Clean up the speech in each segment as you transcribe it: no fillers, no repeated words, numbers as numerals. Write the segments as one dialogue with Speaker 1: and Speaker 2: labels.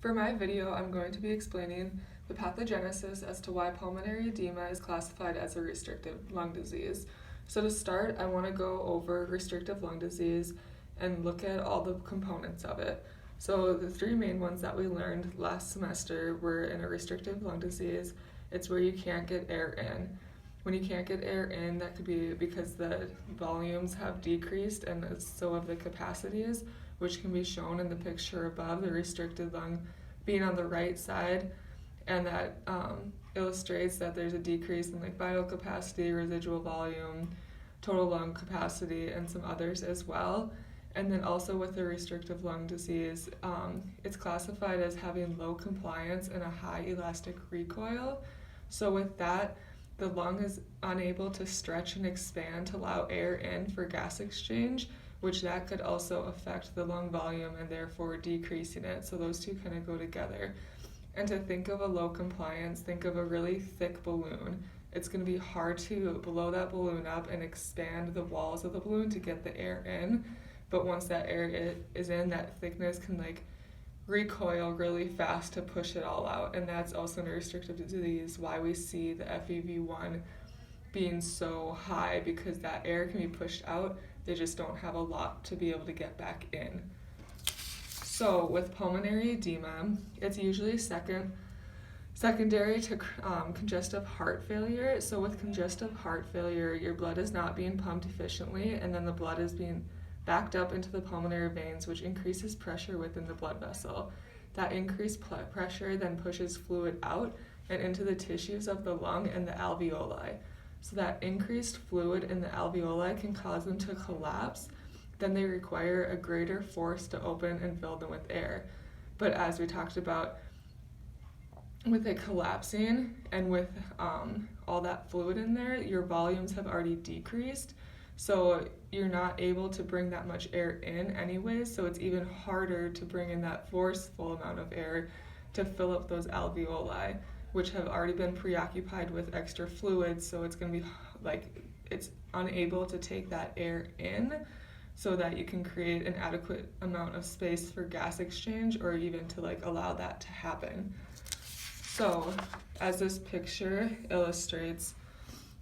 Speaker 1: For my video, I'm going to be explaining the pathogenesis as to why pulmonary edema is classified as a restrictive lung disease. So to start, I want to go over restrictive lung disease and look at all the components of it. So the three main ones that we learned last semester were in a restrictive lung disease, it's where you can't get air in. When you can't get air in, that could be because the volumes have decreased and so have the capacities, which can be shown in the picture above, the restricted lung being on the right side, and that illustrates that there's a decrease in like vital capacity, residual volume, total lung capacity, and some others as well. And then also with the restrictive lung disease, it's classified as having low compliance and a high elastic recoil. So with that, the lung is unable to stretch and expand to allow air in for gas exchange, which that could also affect the lung volume and therefore decreasing it. So those two kind of go together. And to think of a low compliance, think of a really thick balloon. It's going to be hard to blow that balloon up and expand the walls of the balloon to get the air in. But once that air is in, that thickness can like recoil really fast to push it all out. And that's also in a restrictive disease why we see the FEV1 being so high, because that air can be pushed out. They just don't have a lot to be able to get back in. So with pulmonary edema, it's usually secondary to congestive heart failure. So with congestive heart failure, your blood is not being pumped efficiently, and then the blood is being backed up into the pulmonary veins, which increases pressure within the blood vessel. That increased pressure then pushes fluid out and into the tissues of the lung and the alveoli. So that increased fluid in the alveoli can cause them to collapse. Then they require a greater force to open and fill them with air. But as we talked about, with it collapsing and with all that fluid in there, your volumes have already decreased. So you're not able to bring that much air in anyways, so it's even harder to bring in that forceful amount of air to fill up those alveoli, which have already been preoccupied with extra fluids, so it's going to be like it's unable to take that air in so that you can create an adequate amount of space for gas exchange or even to like allow that to happen. So as this picture illustrates,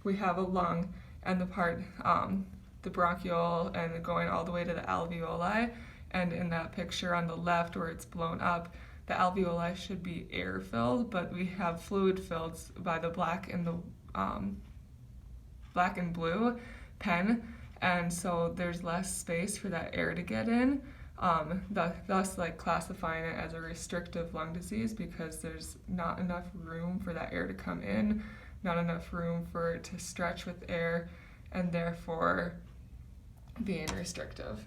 Speaker 1: we have a lung and the part, the bronchiole and going all the way to the alveoli, and in that picture on the left where it's blown up, the alveoli should be air filled, but we have fluid filled by the black and blue pen, and so there's less space for that air to get in, thus like classifying it as a restrictive lung disease, because there's not enough room for that air to come in, not enough room for it to stretch with air, and therefore being restrictive.